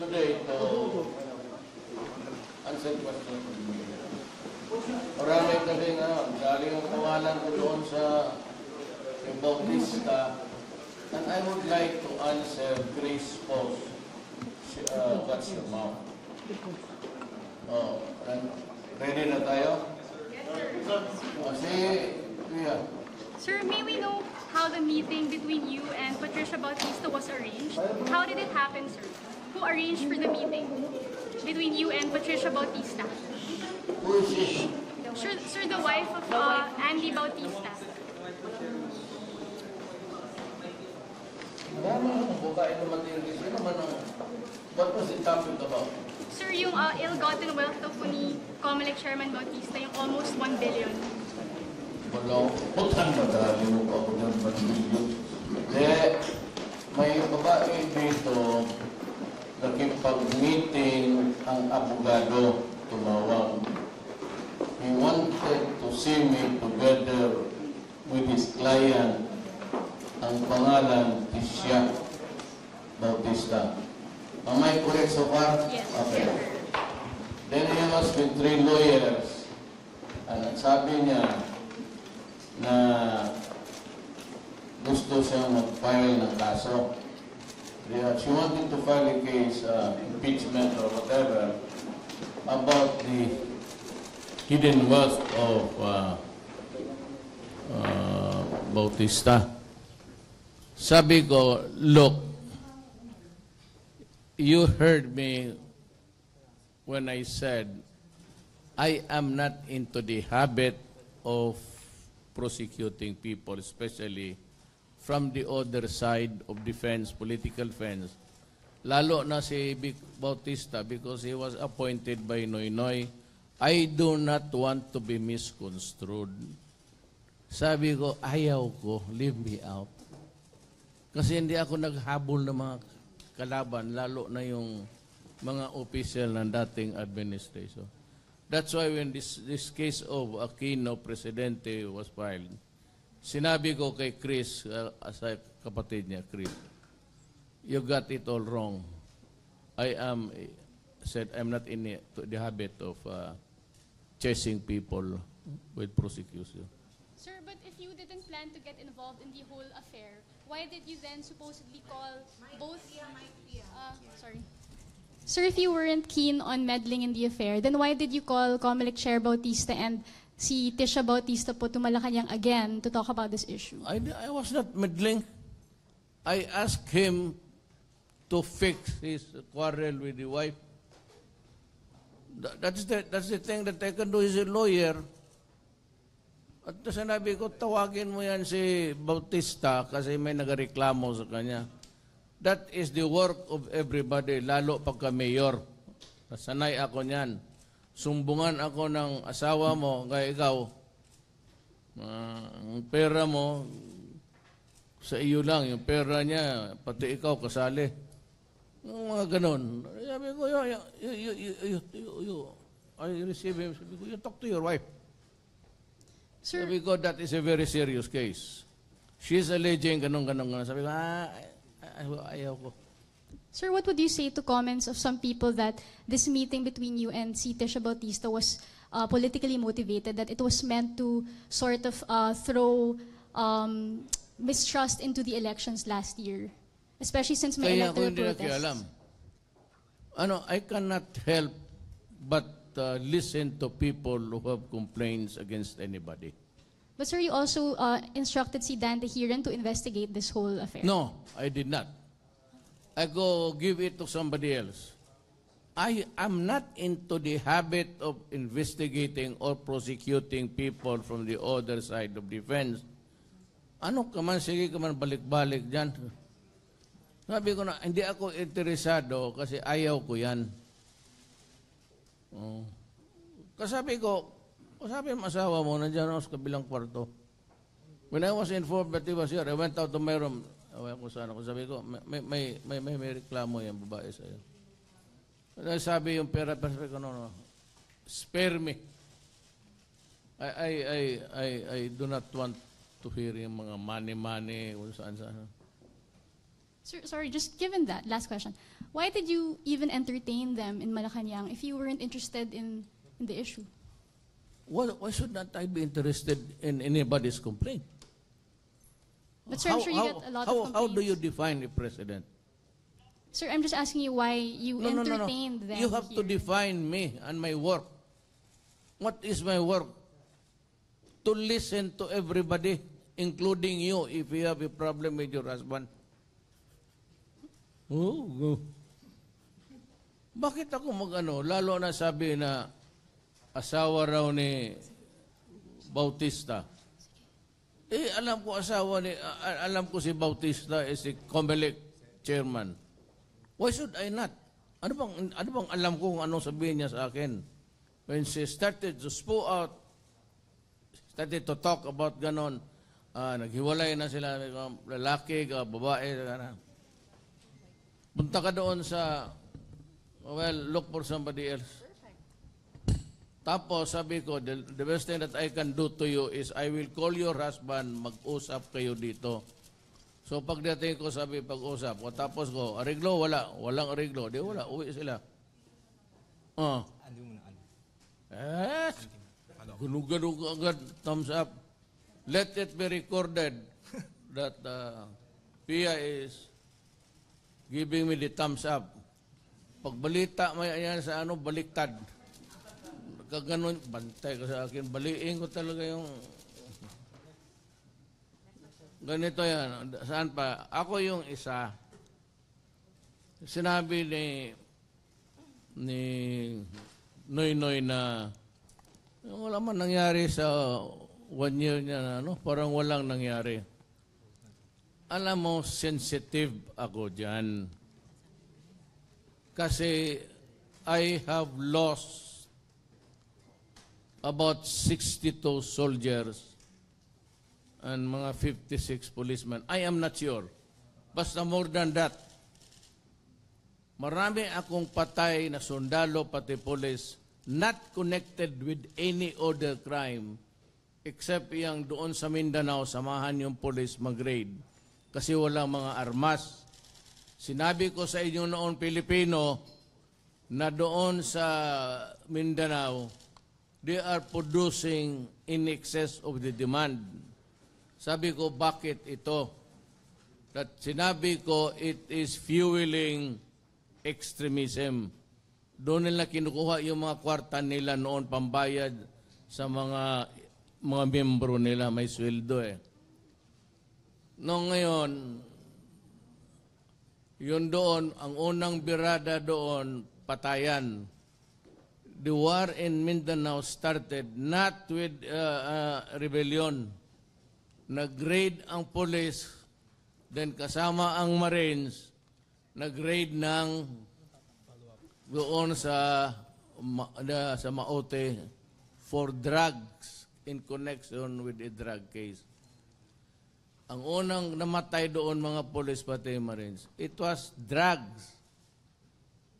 today to answer questions from me. Marami kasi galing ang pangalan ko doon sa Bautista, and I would like to answer Grace Post. What's your mouth? Oh, ready na tayo? Sir, may we know how the meeting between you and Patricia Bautista was arranged? How did it happen, sir? Who arranged for the meeting between you and Patricia Bautista? Who is she? Sir, the wife of Andy Bautista. What was the topic about? Sir, yung ill-gotten wealth of ni Comelec Chairman Bautista, yung almost 1 billion. Wala, putang madali mo pa ako ng pag-bilyon. May babae dito, nakipag-meeting ang abogado, tumawag. He wanted to see me together with his client. Ang pangalan is Tisha Bautista. Am I correct so far? Yes. Okay. Then he was with 3 lawyers. And sabi niya na gusto siyang mag-file ng kaso. She wanted to file a case, impeachment or whatever, about the hidden wealth of Bautista. Sabi ko, look, you heard me when I said I am not into the habit of prosecuting people, especially from the other side of the fence, political fence. Lalo na si Bautista because he was appointed by Noynoy. I do not want to be misconstrued. Sabi ko, ayaw ko, leave me out. Kasi hindi ako naghabol ng mga kalaban, lalo na yung mga official ng dating administration. That's why when this case of Aquino Presidente was filed, sinabi ko kay Chris, as a kapatid niya, Chris, you got it all wrong. I'm not in the habit of chasing people with prosecution. Sir, but if you didn't plan to get involved in the whole affair, why did you then supposedly call both... sorry. Sir, if you weren't keen on meddling in the affair, then why did you call Comelec Chair Bautista and si Tisha Bautista po to Malacanang again to talk about this issue? I was not meddling. I asked him to fix his quarrel with the wife. That's the thing that I can do as a lawyer. At sinabi ko, tawagin mo yan si Bautista kasi may nagareklamo sa kanya. That is the work of everybody, lalo pagka mayor. Nasanay ako niyan. Sumbungan ako ng asawa mo, kaya ikaw, ang pera mo, sa iyo lang, yung pera niya, pati ikaw kasali. Yung mga ganun. Sabi ko, I receive him. Sabi ko, you talk to your wife. Sir, Sabi ko, that is a very serious case. She's alleging ganun. Sabi ko, ayaw ko. Sir, what would you say to comments of some people that this meeting between you and si Tisha Bautista was politically motivated, that it was meant to sort of throw mistrust into the elections last year? Especially since may electoral protests. I cannot help but listen to people who have complaints against anybody. But sir, you also instructed si Dan Tehiran to investigate this whole affair. No, I did not. I go give it to somebody else. I am not into the habit of investigating or prosecuting people from the other side of the fence. Ano ka man, sige ka man balik-balik dyan. Sabi ko na, hindi ako interesado kasi ayaw ko yan. Kasabi ko, sabi ng asawa mo, nandiyan ako sa kabilang kwarto. When I was informed that he was here, I went out to my room. Sabi ko, may reklamo yung babae sa'yo. Sabi yung pera, sabi ko, no, spare me. I do not want to hear yung mga money, kung saan. Sir, sorry, just given that, last question. Why did you even entertain them in Malacanang if you weren't interested in the issue? Why should not I be interested in anybody's complaint? But sir, I'm sure you get a lot of complaints. How do you define a president? Sir, I'm just asking you why you entertained them. You have to here. define me and my work. What is my work? To listen to everybody, including you, if you have a problem with your husband. Oh. Bakit ako mag-ano? Lalo na sabi na asawa raw ni Bautista. Alam ko alam ko si Bautista is si Comelec chairman. Why should I not? Ano bang alam ko kung anong sabihin niya sa akin? When she started to spew out, started to talk about ganon, naghiwalay na sila, lalaki, babae, punta ka doon sa, look for somebody else. Tapos sabi ko, the best thing that I can do to you is I will call your husband, mag-usap kayo dito. So pagdating ko, sabi, pag-usap. O tapos ko, ariglo, walang ariglo. Di wala, uwi sila. Ganun agad, thumbs up. Let it be recorded that Pia is giving me the thumbs up. Pagbalita may yan sa baliktad. Kaganon, bantay ka sa akin. Baliin ko talaga yung... Ganito yan. Saan pa? Ako yung isa. Sinabi ni Noy na wala man nangyari sa 1 year niya na, parang walang nangyari. Alam mo, sensitive ako dyan. Kasi I have lost about 62 soldiers and mga 56 policemen. I am not sure. Basta more than that. Marami akong patay na sundalo pati police not connected with any other crime except yung doon sa Mindanao, samahan yung police mag-raid kasi walang mga armas. Sinabi ko sa inyo noon, Pilipino, na doon sa Mindanao, they are producing in excess of the demand. Sabi ko, bakit ito? That sinabi ko, it is fueling extremism. Doon nila kinukuha yung mga kwarta nila noon pambayad sa mga membro nila, may sweldo eh. Noong ngayon, yun doon, ang unang birada doon, patayan. The war in Mindanao started not with rebellion. Nag-raid ang police, then kasama ang Marines, nag-raid ng doon sa Maote for drugs in connection with a drug case. Ang unang namatay doon mga police pati Marines, it was drugs.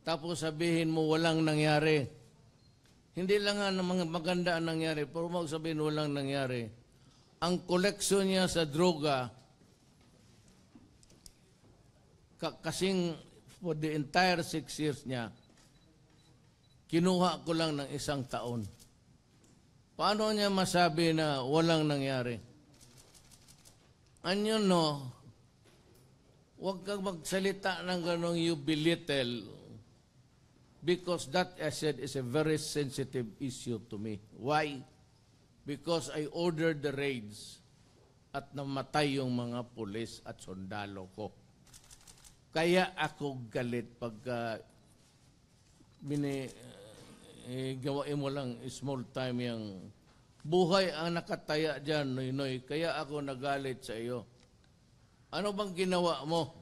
Tapos sabihin mo walang nangyari. Hindi lang nga mga maganda ang nangyari, pero magsabihin walang nangyari. Ang koleksyon niya sa droga, kasing for the entire 6 years niya, kinuha ko lang ng 1 taon. Paano niya masabi na walang nangyari? Anyo no, huwag kang magsalita ng ganong you belittle because that, as I said, is a very sensitive issue to me. Why? Because I ordered the raids at namatay yung mga pulis at sundalo ko. Kaya ako galit pagka gawain mo lang small time yung buhay ang nakataya dyan, Noy. Kaya ako nagalit sa iyo. Ano bang ginawa mo?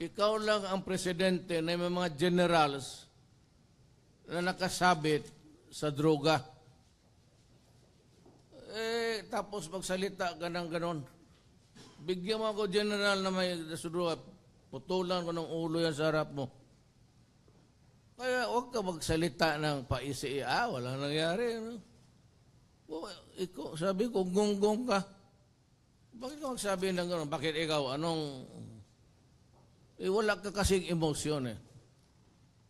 Ikaw lang ang presidente na may mga generals na nakasabit sa droga. Tapos magsalita ka ng ganon. Bigyan mo ako general na may droga, putulan ko ng ulo yan sa harap mo. Kaya huwag ka magsalita ng paisi, walang nangyari. No? Sabi ko, gunggong ka. Bakit ka magsabi ng gano'n? Bakit ikaw? Wala ka kasing emosyon eh.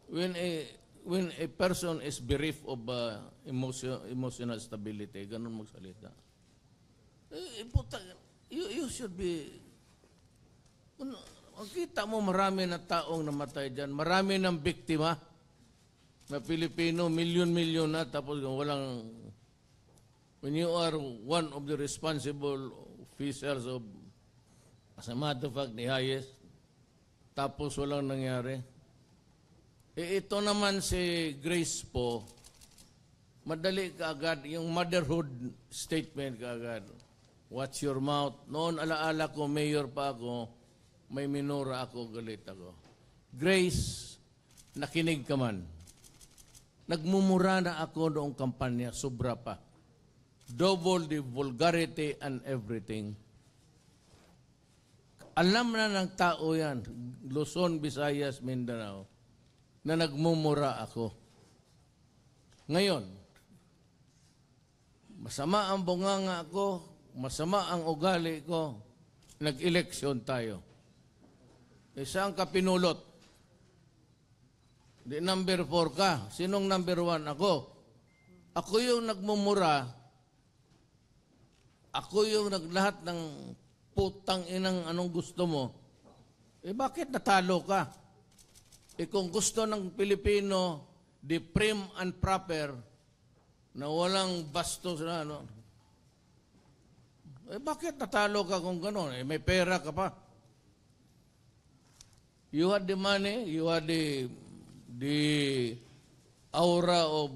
When a person is bereft of emotional stability, ganun magsalita. You should be... Kita mo marami na taong namatay dyan. Marami ng biktima na Pilipino, milyon-milyon na, tapos walang... When you are one of the responsible officials of, as a matter of fact, the highest, tapos walang nangyari. Ito naman si Grace po, madali kaagad, yung motherhood statement kaagad. Watch your mouth. Noon alaala ko, mayor pa ako, may minura ako, galit ako. Grace, nakinig ka man. Nagmumura na ako noong kampanya, sobra pa. Double the vulgarity and everything. Alam na ng tao yan, Luzon, Visayas, Mindanao, na nagmumura ako. Ngayon, masama ang bunganga ko, masama ang ugali ko, nag-eleksyon tayo. Isang kapinulot. Di number 4 ka. Sinong number 1? Ako. Ako yung nagmumura. Ako yung naglahat ng putang inang anong gusto mo. Bakit natalo ka? Kung gusto ng Pilipino, the prim and proper, na walang bastos na ano, bakit natalo ka kung gano'n? May pera ka pa. You had the money, you had the aura of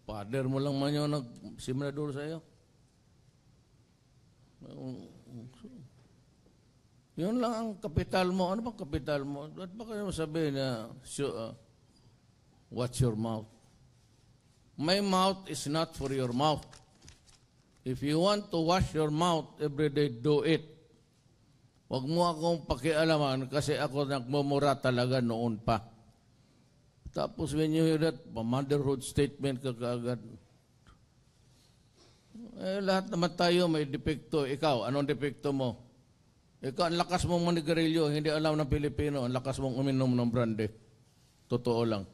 father mo lang man yung nagsimulador sa'yo. Yun lang ang kapital mo. Ano bang kapital mo? At baka naman sabihin na, watch your mouth. My mouth is not for your mouth. If you want to wash your mouth every day, do it. Huwag mo akong pakialaman kasi ako nagmumura talaga noon pa. Tapos when you hear that, motherhood statement ka kaagad. Lahat naman tayo may depekto. Ikaw, anong depekto mo? Ikaw, ang lakas mong manigarilyo, hindi alam ng Pilipino, ang lakas mong uminom ng brandy. Totoo lang.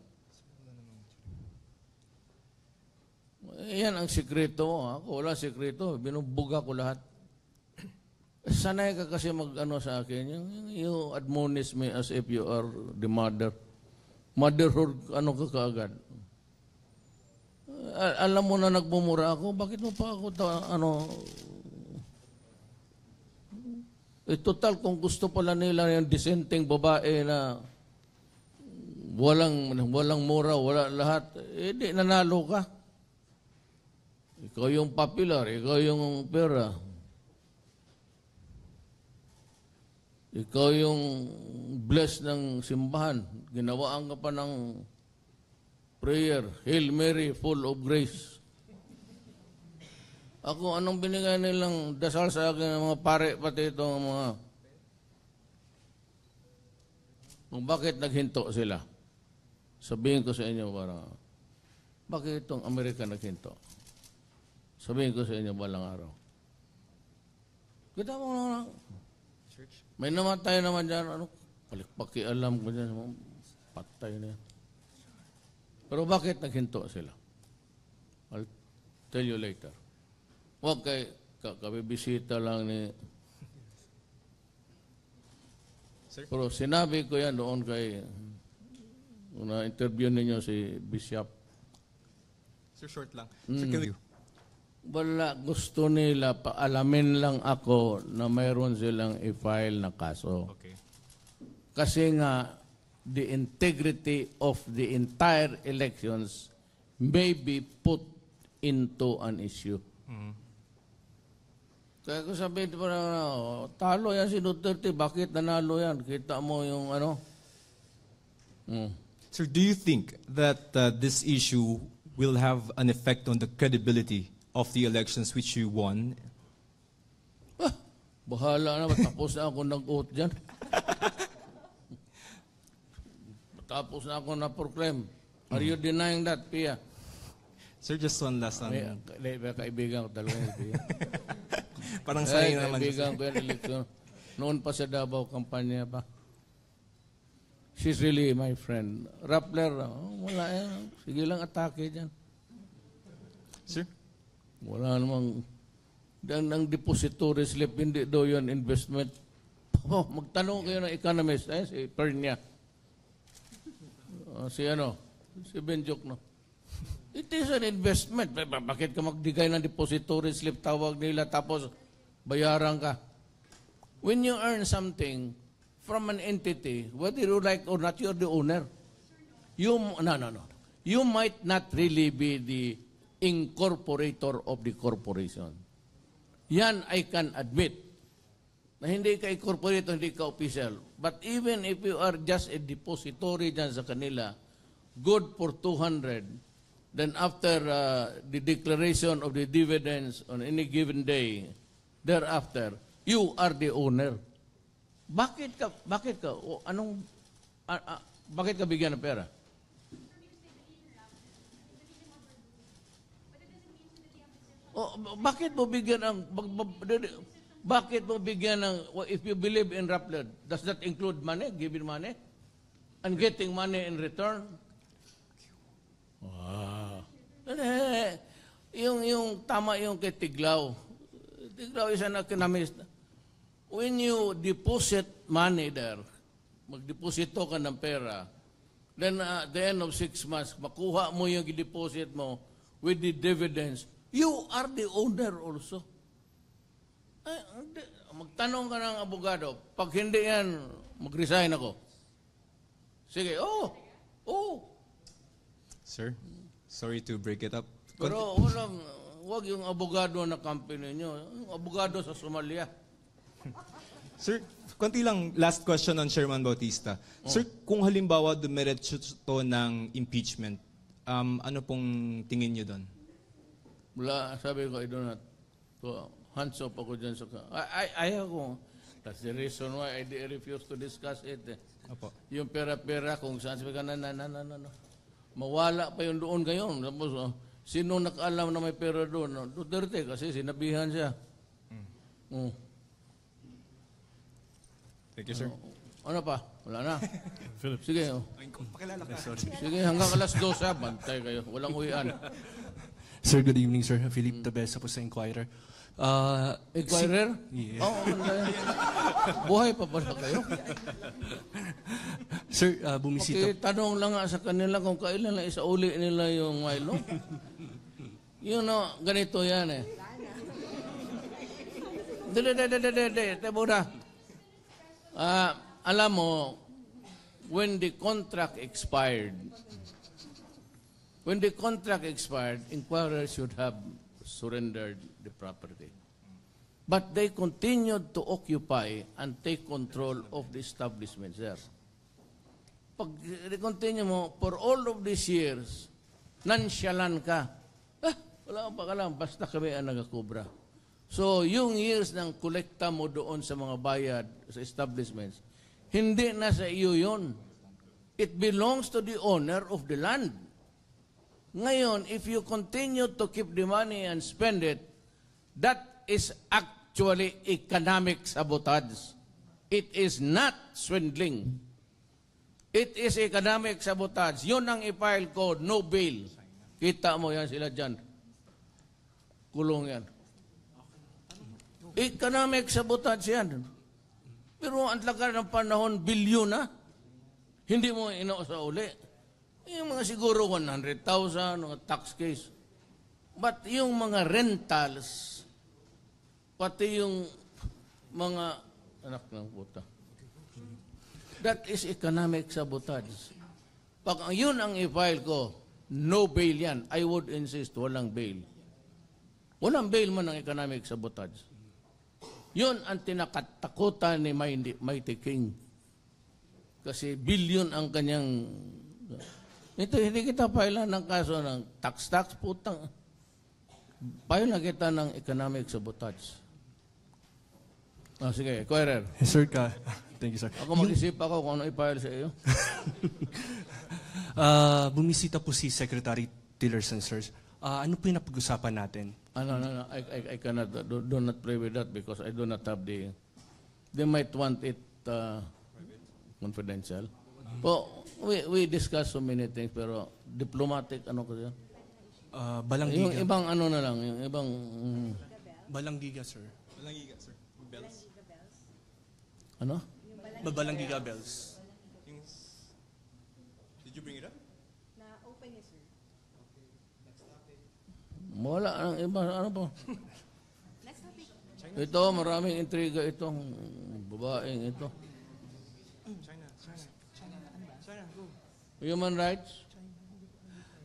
Yan ang sikreto mo. Ako wala sikreto. Binubuga ko lahat. Sanay ka kasi mag-ano sa akin. You admonish me as if you are the mother. Motherhood, ano ka kaagad? Alam mo na nagmumura ako, bakit mo pa ako total, kung gusto pala nila yung disenteng babae na walang mura, wala lahat, di nanalo ka. Ikaw yung popular, ikaw yung pera. Ikaw yung blessed ng simbahan. Ginawaan ka pa ng prayer, Hail Mary, full of grace. Ako, anong binigay nilang dasal sa akin ng mga pare, pati itong mga... Kung bakit naghinto sila? Sabihin ko sa inyo, bakit itong Amerika naghinto? Sabihin ko sa inyo, balang araw. Kita mo na, may namatay naman dyan, pakialam ko dyan, patay na yan. Pero bakit naghinto sila? I'll tell you later. Huwag kay kabibisita lang ni... Sir? Pero sinabi ko yan doon kay... na-interview ninyo si Bishop. Sir, short lang. Sir, can we... Wala, gusto nila, paalamin lang ako na mayroon silang i-file na kaso. Okay. Kasi nga, the integrity of the entire elections may be put into an issue. Mm-hmm. Kaya ko sabihin po na, talo yan si Duterte, bakit nanalo yan? Kita mo yung ano? Sir, do you think that this issue will have an effect on the credibility of the elections which you won? Bahala na, matapos na ako nag-vote dyan. Matapos na ako na-proclaim. Are you denying that, Pia? Sir, just one last one. May kaibigan ko talaga yung Pia. Parang sayang naman. Kaibigan ko yung eleksyon. Noon pa sa Davao kampanya pa. She's really my friend. Rappler, wala yan. Sige lang atake dyan. Sir? Wala namang, ang depository slip, hindi daw yun investment. Oh, magtanong kayo ng economist, si Pernia. Si Benjok, no? It is an investment. Bakit ka magdigay ng depository slip, tawag nila, tapos bayaran ka? When you earn something from an entity, whether you like or not, you're the owner. No. You might not really be the incorporator of the corporation. Yan I can admit. Na hindi ka incorporator, hindi ka official. But even if you are just a depository dyan sa kanila, good for 200, then after the declaration of the dividends on any given day, thereafter, you are the owner. Bakit ka, bakit ka bigyan ng pera? Bakit mo bigyan ng, if you believe in Rappler, does that include money, giving money? And getting money in return? Wow. Yung tama yung kay Tiglao. Tiglao is an economist. When you deposit money there, magdeposito ka ng pera, then at the end of 6 months, makuha mo yung deposit mo with the dividends, you are the owner also. Magtanong ka ng abogado, pag hindi yan, mag-resign ako. Sige, Sir, sorry to break it up. Pero wag yung abogado na company nyo, yung abogado sa Somalia. Sir, konti lang, last question on Chairman Bautista. Sir, kung halimbawa dumiretso to ng impeachment, ano pong tingin niyo doon? Wala, sabi ko, I do not. Hands up ako dyan sa... Ayaw ko. That's the reason why I refuse to discuss it. Opo. Yung pera-pera, kung saan sabi ka, mawala pa yung doon ngayon. Tapos, sino nakaalam na may pera doon? Duterte, kasi sinabihan siya. Thank you, sir. Ano pa? Wala na. Philip. Sige. Pakilala ka. Sige, hanggang alas 12, bantay kayo. Walang uwian. Sir, good evening, sir. Philip Tabesa po sa Inquirer. Inquirer? Yeah. Buhay pa pala kayo? Sir, bumisita. Okay, tanong lang nga sa kanila kung kailan lang isauli nila yung Milo. Ganito yan eh. Muna. Alam mo, when the contract expired, inquirers should have surrendered the property. But they continued to occupy and take control of the establishments there. Pag continue mo, for all of these years, nonsyalan ka. Wala kang pakalam, basta kami ang nagkakubra. So, yung years ng kolekta mo doon sa mga bayad, sa establishments, hindi na sa iyo yun. It belongs to the owner of the land. Ngayon, if you continue to keep the money and spend it, that is actually economic sabotage. It is not swindling. It is economic sabotage. Yun ang i-file ko, no bail. Kita mo yan sila dyan. Kulong yan. Economic sabotage yan. Pero ang lagar ng panahon, bilyon na. Hindi mo sa uli. Yung mga siguro 100,000, mga tax case. But yung mga rentals, pati yung mga anak ng puta. That is economic sabotage. Pag yun ang i-file ko, no bail yan. I would insist, walang bail. Walang bail man ang economic sabotage. Yun ang tinakatakutan ni Mighty King. Kasi billion ang kanyang... Ito, hindi kita file ng kaso ng tax, putang. File na kita ng economic sabotage. Sige, Inquirer. Sir, thank you, sir. Ako mag-isip ako kung ano i-file sa iyo. Bumisita po si Secretary Tillerson, sir. Ano po yung napag-usapan natin? I cannot, do not play with that because I do not have the they might want it confidential. Po, we discuss so many things, pero diplomatic, ano ko yan? Yung Balanggiga. ibang ano na lang, yung ibang... Balanggiga, sir. Balangiga, sir. Bells. ano? Balanggiga bells. Did you bring it up? Wala ang iba, ano po? Ito, maraming intriga itong babaeng ito. China, go. Human rights?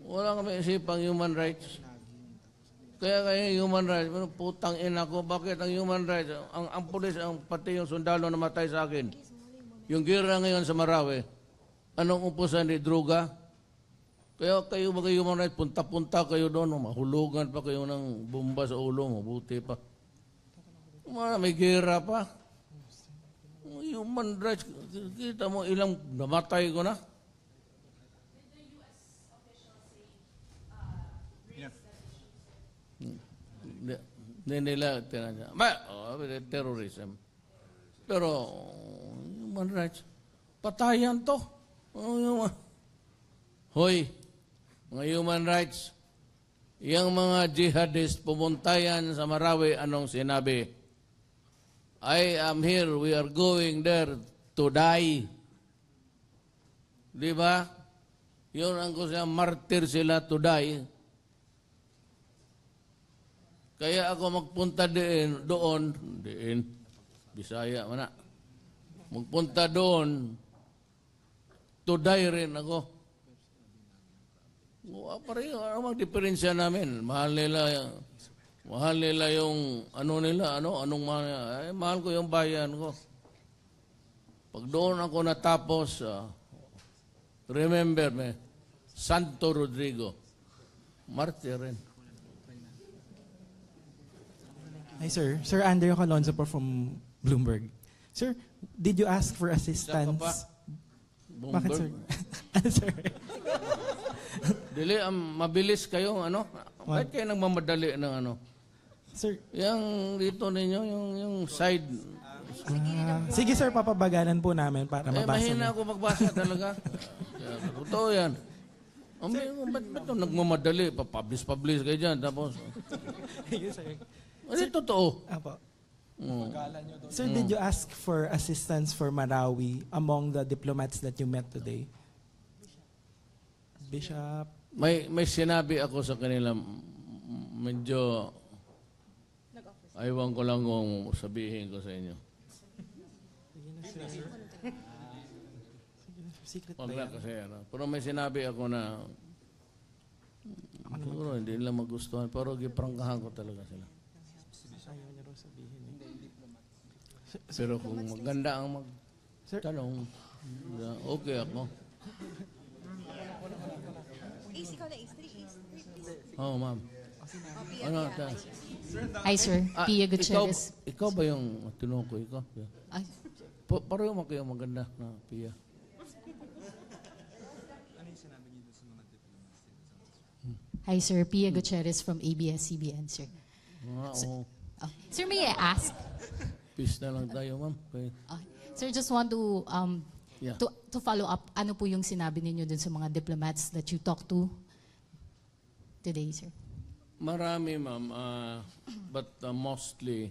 Wala kami isipang human rights. Kaya human rights, pero putang ina ko, bakit ang human rights, ang pulis, pati yung sundalo na matay sa akin, yung gira ngayon sa Marawi, anong upusan ni droga? Kaya kayo mga human rights, punta-punta kayo doon, mahulugan pa kayo ng bomba sa ulo, mabuti pa. May gira pa. Human rights, kita mo ilang namatay ko na. Hindi nila tinadya. Terrorism. Pero, human rights, patayan to. Hoy, mga human rights, yung mga jihadist pumuntayan sa Marawi, anong sinabi? I am here, we are going there to die. Di ba? Yun ang gusto niya, martyr sila to die. Kaya ako magpunta doon, Bisaya man na. Magpunta doon, to die rin ako. Pareho, ano ang diferensya namin? Mahal nila yung, anong mahal, mahal ko yung bayan ko. Pag doon ako natapos, remember me, Santo Rodrigo, martyr rin. Hi, sir. Sir Andrew Calonzo po from Bloomberg. Sir, did you ask for assistance? Bakit, sir? Ano, sir? Dili, mabilis kayo, ano? Bakit kayo nagmamadali ng ano? Sir, Yung dito ninyo, yung side. sige, sir, papabagalan po namin para mabasa Mahina niyo. ako magbasa talaga. Totoo yan. Ba't ito nagmamadali? Papablis kayo dyan. Tapos, Sige, sir. ano totoo? Apo. Sir, did you ask for assistance for Marawi among the diplomats that you met today? Bishop? May sinabi ako sa kanila, medyo, aywan ko lang kung sabihin ko sa inyo. Secret ba Wag yan? na kasi ano. Pero may sinabi ako na, siguro hindi nila magustuhan, pero giprangkahan ko talaga sila. Ayaw niya raw sabihin. Pero kung maganda ang Sir, magtanong, okay ako. Ace, ikaw na Ace. 3 Ace. Oo, ma'am. Ano, ta? Hi, sir. Pia Gutierrez. Ikaw ba yung tinanong ko? Ikaw? Ay, Pareho mo kayo maganda na Pia. hi, sir. Pia Gutierrez from ABS-CBN, sir. Oo. Oh. Sir, may I ask? Peace na lang tayo, ma'am. Okay. Sir, just want to Yeah. to follow up. Ano po yung sinabi ninyo dun sa mga diplomats that you talked to today, sir? Marami, ma'am. But mostly,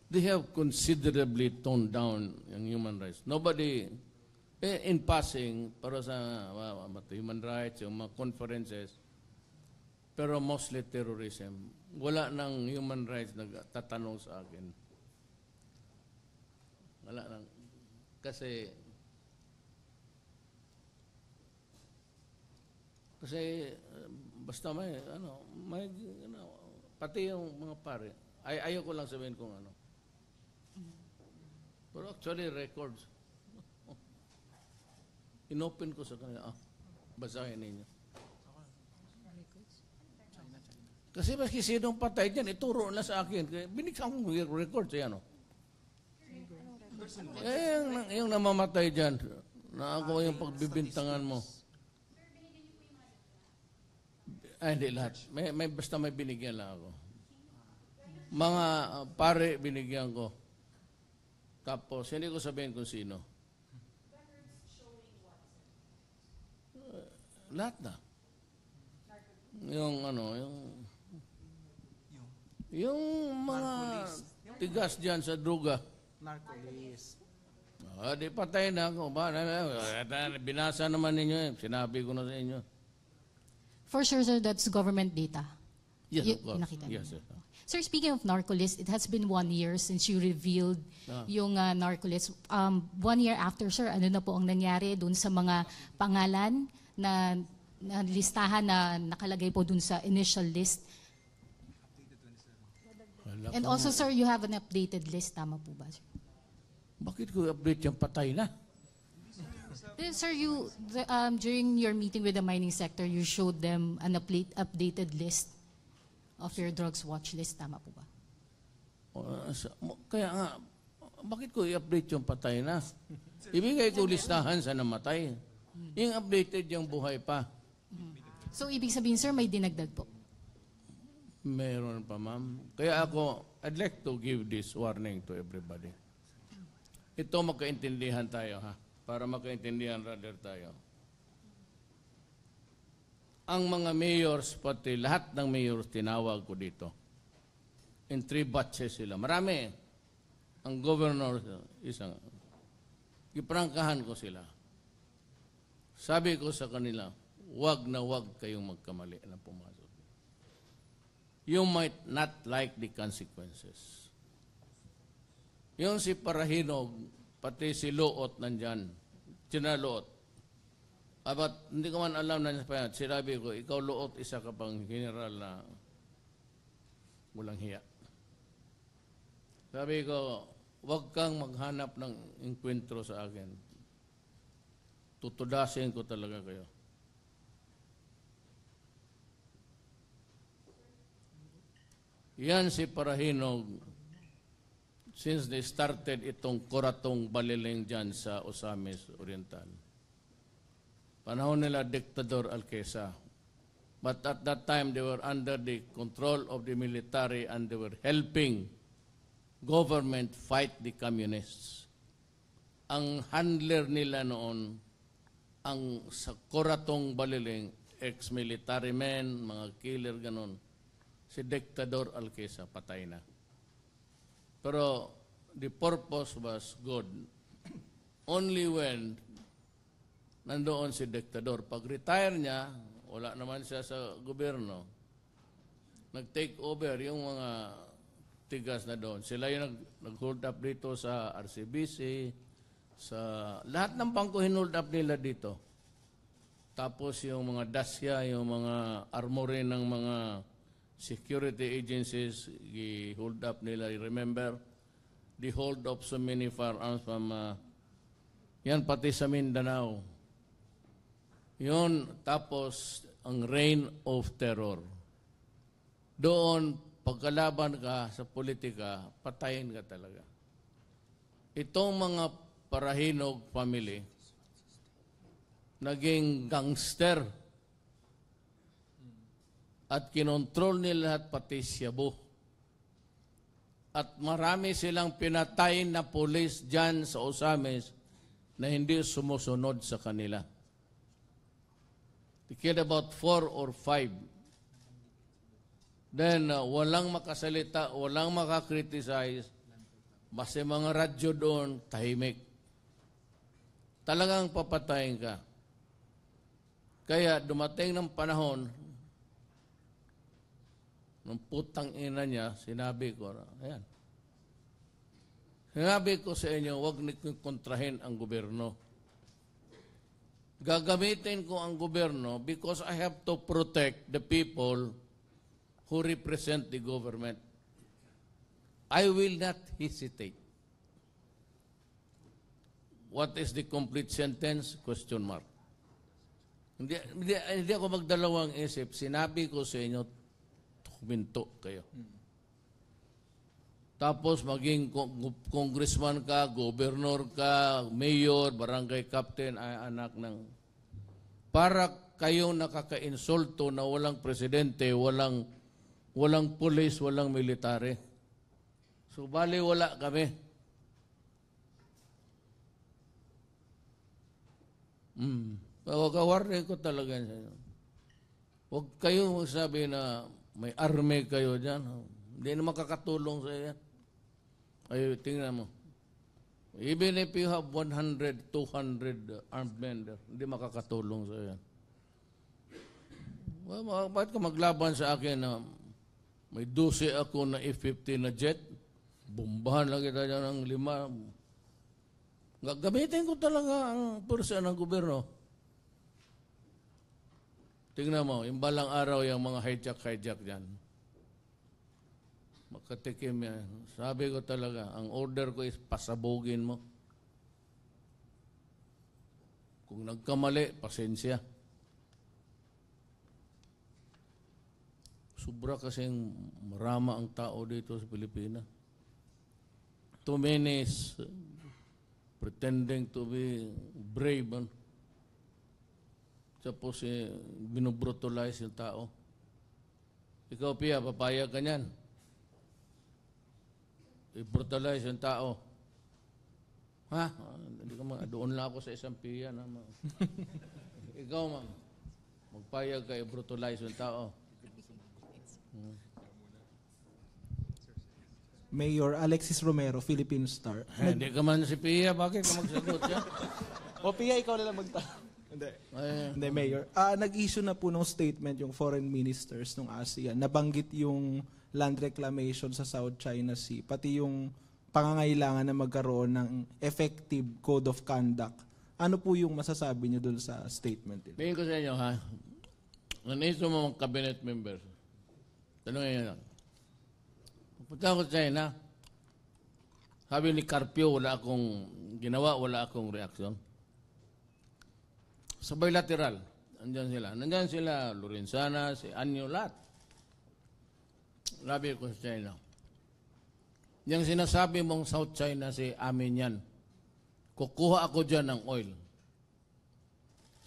they have considerably toned down yung human rights. Nobody, in passing, para sa human rights, yung mga conferences, pero mostly terrorism. Wala nang human rights nagtatanong sa akin. Wala nang. Kasi basta may pati yung mga pare, ayaw ko lang sabihin kung ano. Pero actually records. Inopen ko sa kanila, basahin ninyo. Kasi maski sinong patay dyan, ituro na sa akin. Kaya binigyan ko records, yan o. Yung namamatay dyan, na ako yung pagbibintangan mo. Ay, hindi lahat. Basta may binigyan lang ako. Mga pare, binigyan ko. Tapos, hindi ko sabihin kung sino. Lahat na. Yung mga tigas diyan sa druga. Narcolis. Di patay na ako. Binasa naman ninyo eh. Sinabi ko na sa inyo. For sure, sir, that's government data. Yes, Y- of course. nakita niyo. Yes, sir. Sir, speaking of narcolist, it has been 1 year since you revealed yung narcolist. 1 year after, sir, ano na po ang nangyari dun sa mga pangalan na listahan na nakalagay po dun sa initial list? Wala And ka also, mo. sir, you have an updated list. Tama po ba, sir? Bakit ko update yung patay na? Then, sir, during your meeting with the mining sector, you showed them an updated list of your drugs watch list. Tama po ba? Kaya nga, bakit ko i-update yung patay na? Ibigay ko listahan sa namatay. Yung updated yung buhay pa. So, ibig sabihin, sir, may dinagdag po. Meron pa, ma'am. Kaya ako, I'd like to give this warning to everybody. Ito magkaintindihan tayo, ha? Para magkaintindihan rather tayo. Ang mga mayors, pati lahat ng mayors, tinawag ko dito. In 3 batches sila. Marami. Ang governor, isang. Iprangkahan ko sila. Sabi ko sa kanila, wag na wag kayong magkamali na pumasok. You might not like the consequences. Yung si Parahinog, pati si Luot nandyan, Luot. But hindi ko man alam na pa yan. Sinabi ko, ikaw Luot, isa ka pang general na walang hiya. Sabi ko, huwag kang maghanap ng enkwentro sa akin. Tutudasin ko talaga kayo. Yan si Parahinog, since they started itong Kuratong Baliling dyan sa Osamis Oriental. Panahon nila Diktador Alquesa. But at that time, they were under the control of the military and they were helping government fight the communists. Ang handler nila noon, ang sa Kuratong Baliling, ex-military men, mga killer, ganon, si Diktador Alquesa, patay na. Pero the purpose was good. Only when nandoon si Diktador. Pag retire niya, wala naman siya sa gobyerno. Nag-take over yung mga tigas na doon. Sila yung nag-hold up dito sa RCBC, sa lahat ng bangko hinold up nila dito. Tapos yung mga dasya, yung mga armory ng mga security agencies, i-hold up nila. Remember, the hold up so many firearms from, yan pati sa Mindanao. Yun, tapos ang reign of terror. Doon, pagkalaban ka sa politika, patayin ka talaga. Itong mga Parahinog family, naging gangster at kinontrol nila lahat pati Cebu. At marami silang pinatay na pulis dyan sa Osamis na hindi sumusunod sa kanila. They killed about 4 or 5. Then, walang makasalita, walang makakriticize. Basta mga radyo doon, tahimik. Talagang papatayin ka. Kaya dumating ng panahon, nung putang ina niya, sinabi ko, ayan. Sinabi ko sa inyo, huwag niyo kontrahin ang gobyerno. Gagamitin ko ang gobyerno because I have to protect the people who represent the government. I will not hesitate. What is the complete sentence? Question mark. Hindi ako magdalawang isip. Sinabi ko sa inyo, huminto kayo. Tapos maging congressman ka, governor ka, mayor, barangay captain, ay anak ng... Para kayong nakaka-insulto na walang presidente, walang pulis, walang military. So, bali wala kami. Kawarning ko talaga sa inyo. Huwag kayo magsabi na may army kayo dyan. Hindi na makakatulong sa iyo. Ay, tingnan mo. Even if you have 100, 200 armed men there, hindi makakatulong sa iyo. Well, bakit ka maglaban sa akin na may 12 ako na F-15 na jet? Bombahan lang kita dyan ng 5. Gagamitin ko talaga ang pursa ng gobyerno. Tingnan mo, yung balang araw yung mga hijack dyan. Makatikim yan. Sabi ko talaga, ang order ko is pasabugin mo. Kung nagkamali, pasensya. Sobra kasing marama ang tao dito sa Pilipinas. Too many is pretending to be brave. Tapos binubrutalize yung tao. Ikaw, Pia, papayag ka niyan. I-brutalize yung tao. Ha? Hindi ka doon lang ako sa isang Pia. Ikaw, ma'am, magpayag ka, i-brutalize yung tao. Mayor Alexis Romero, Philippine Star. Hindi ka man si Pia, bakit ka magsagot siya? O Pia, ikaw na lang magtanong. Hindi, Mayor. Nag-issue na po ng statement yung foreign ministers ng ASEAN. Nabanggit yung land reclamation sa South China Sea, pati yung pangangailangan na magkaroon ng effective code of conduct. Ano po yung masasabi niyo doon sa statement? Bigyan ko sa inyo, ha? Naniso mo mga cabinet members. Tanongin nyo lang. Pupunta ako sa China. Sabi ni Carpio, wala akong ginawa, wala akong reaksyon. Sa bilateral, nandyan sila, Lorenzana, si Anyo, lahat. Sabi ko sa China, yung sinasabi mong South China, si amin yan. Kukuha ako dyan ng oil.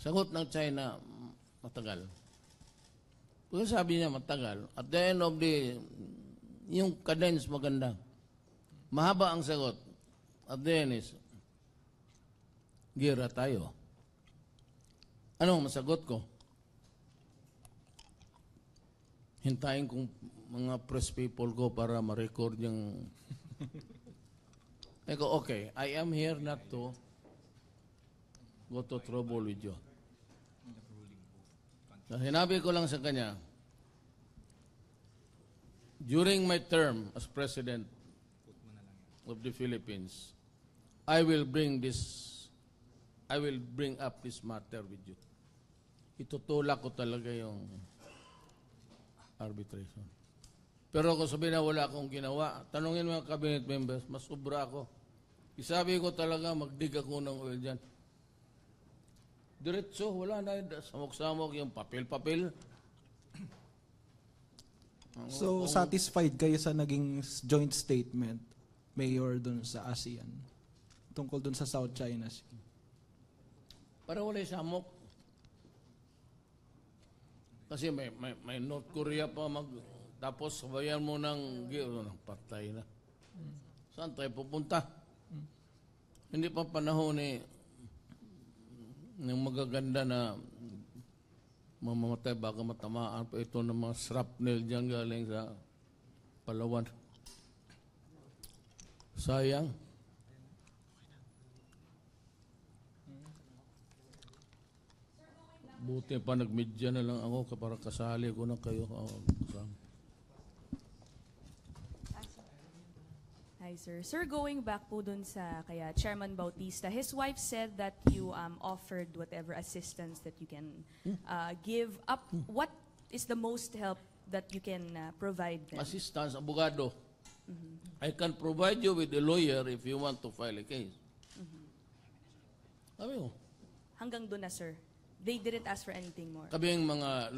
Sagot ng China, matagal. Kung sabi niya matagal, at the end of the, yung cadence maganda. Mahaba ang sagot. At the end is, gira tayo. Anong masagot ko? Hintayin kong mga press people ko para ma-record yung... Eko, okay, I am here not to go to trouble with you. Hinabi ko lang sa kanya, during my term as President of the Philippines, I will bring up this matter with you. Itutulak ko talaga yung arbitration. Pero kung sabihin na wala akong ginawa, tanungin mga cabinet members, mas sobra ako. Isabi ko talaga, magdig ako ng oil dyan. Diretso, wala na, samok-samok yung papel-papel. So, satisfied kayo sa naging joint statement, Mayor, dun sa ASEAN, tungkol dun sa South China Sea? Para wala yung samok. Kasi may North Korea pa tapos sabayan mo ng patay na. Saan tayo pupunta? Hindi pa panahon ng magaganda na mamamatay baka matamaan pa ito ng mga shrapnel dyan galing sa Palawan. Sayang. Buti pa nag-media na lang ako para kasali ko na kayo. Hi, sir. Sir, going back po dun sa kaya Chairman Bautista, his wife said that you offered whatever assistance that you can give up. What is the most help that you can provide them? Assistance, abogado. I can provide you with a lawyer if you want to file a case. Sabi mo. Hanggang doon na, sir. They didn't ask for anything more. Kami yung mga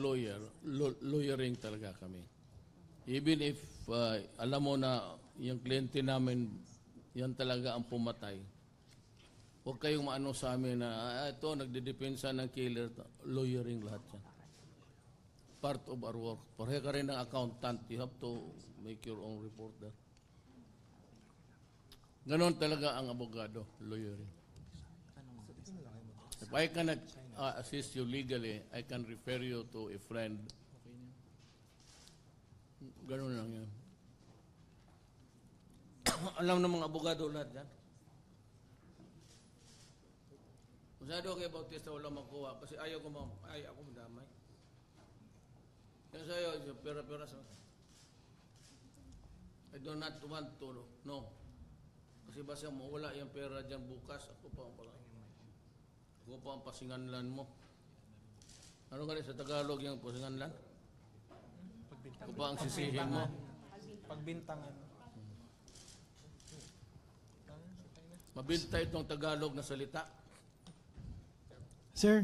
lawyering talaga kami. Even if alam mo na yung kliyente namin, yan talaga ang pumatay. Huwag kayong maano sa amin na ito, nagdidepensa ng killer, lawyering lahat yan. Part of our work. Pareha ka rin ng accountant, you have to make your own report there. Ganon talaga ang abogado, lawyering. If I cannot assist you legally, I can refer you to a friend. Ganun lang yun. Alam ng mga abogado lahat yan. Masyado kay Bautista wala makuha kasi ayaw ko ako madamay. Kaya sa'yo, pera-pera sa... I do not want to, no. Kasi basta mawala yung pera dyan bukas, ako pa ang pasinganlan mo. Ano nga sa Tagalog yung pasinganlan? Ako pa ang sisihin mo. Pagbintangan. Mabinta itong Tagalog na salita. Sir,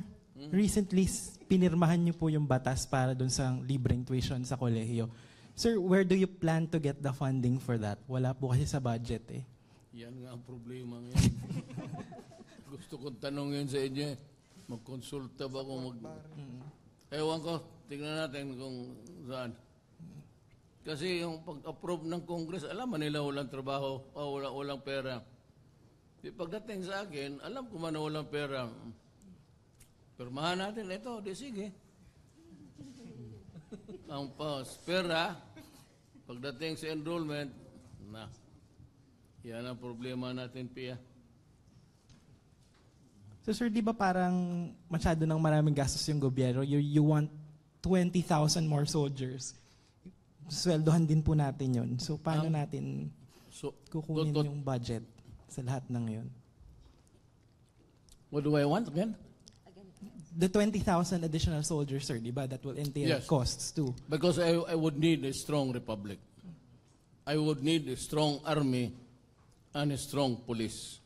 recently pinirmahan niyo po yung batas para dun sa libreng tuition sa kolehiyo. Sir, where do you plan to get the funding for that? Wala po kasi sa budget eh. Yan nga ang problema ngayon. Gusto kong tanongin sa inyo, magkonsulta ba kung Ewan ko, tingnan natin kung saan. Kasi yung pag-approve ng Congress, alam nila walang trabaho, walang pera. Di pagdating sa akin, alam ko man na walang pera. Pirmahan natin ito, di sige. Ang pera, pagdating sa enrollment, yan ang problema natin, Pia. So sir, di ba parang masyado ng maraming gastos yung gobyerno? You want 20,000 more soldiers. Sweldohan din po natin yun. So paano natin kukunin yung budget sa lahat ng yun? What do I want again? The 20,000 additional soldiers, sir, di ba? That will entail costs too. Because I would need a strong republic. I would need a strong army and a strong police.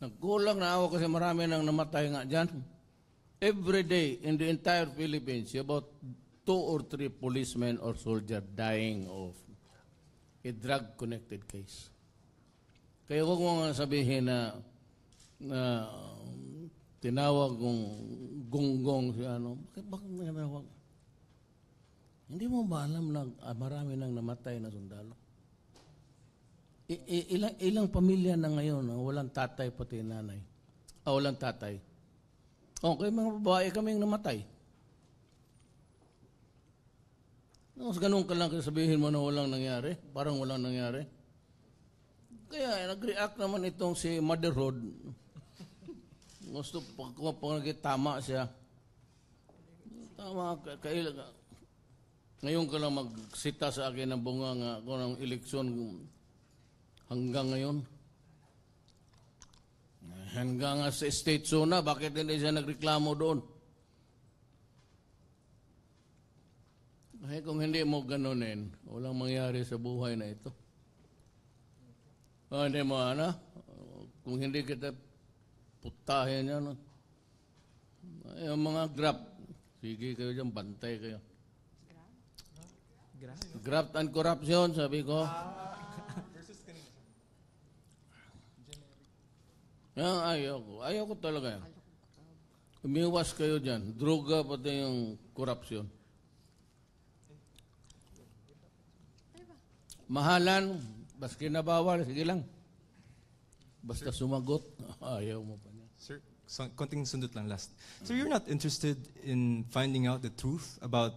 Nagkulang na ako kasi marami nang namatay nga dyan. Every day in the entire Philippines, about 2 or 3 policemen or soldiers dying of a drug-connected case. Kaya huwag mo nga sabihin na tinawag kong gonggong si ano. Bakit mo tinawag? Hindi mo ba alam na marami nang namatay na sundalo? Ilang pamilya na ngayon walang tatay pati nanay. Walang tatay. Okay, mga babae kaming namatay. Mas ganun ka lang sabihin mo na walang nangyari. Parang walang nangyari. Kaya nag-react naman itong si Motherhood. Gusto pag tama siya. Tama, ngayon ka lang magsita sa akin ng bunganga ko ng eleksyon hanggang ngayon. Hanggang sa state zone bakit hindi siya nagreklamo doon? Kung hindi mo ganunin, walang mangyari sa buhay na ito. Hindi mo, kung hindi kita putahin yan. Yung mga graft, sige kayo dyan, bantay kayo. Graft and corruption, sabi ko. Yan, ayaw ko talaga yan. Umiwas kayo dyan. Droga pati yung corruption. Mahalan, baski na bawal, sige lang. Basta sumagot, ayaw mo pa niya. Sir, konting sundot lang last. So you're not interested in finding out the truth about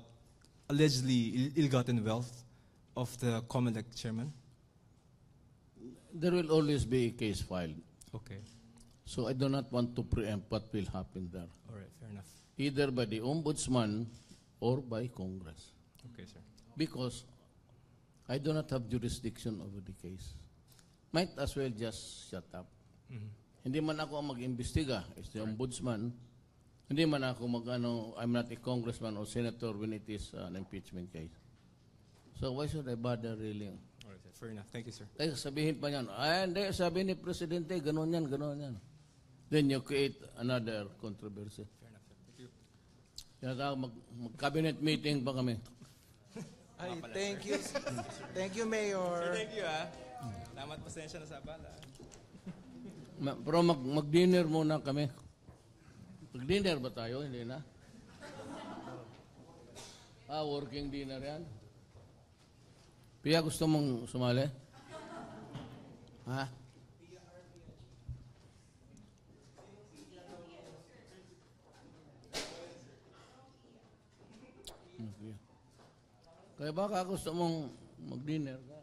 allegedly ill-gotten wealth of the COMELEC chairman? There will always be a case filed. Okay. So I do not want to preempt what will happen there. All right, fair enough. Either by the Ombudsman or by Congress. Okay, sir. Because I do not have jurisdiction over the case. Might as well just shut up. Mm-hmm. Hindi man ako ang mag-imbestiga. It's the Ombudsman. Hindi man ako I'm not a congressman or senator when it is an impeachment case. So why should I bother really? All right, sir. Fair enough. Thank you, sir. Kaya sabihin pa niyan, hindi, sabi ni Presidente, gano'n yan. Then you create another controversy. Fair enough, sir. Thank you. Kaya mag-cabinet meeting pa kami. Ay, thank you. Thank you, Mayor. Thank you, Salamat, pasensya na sa abala. Pero mag-dinner muna kami. Mag-dinner ba tayo? Hindi na? Working dinner yan. Pia, gusto mong sumali? Ha? Okay. Kaya baka gusto mong mag-dinner ka?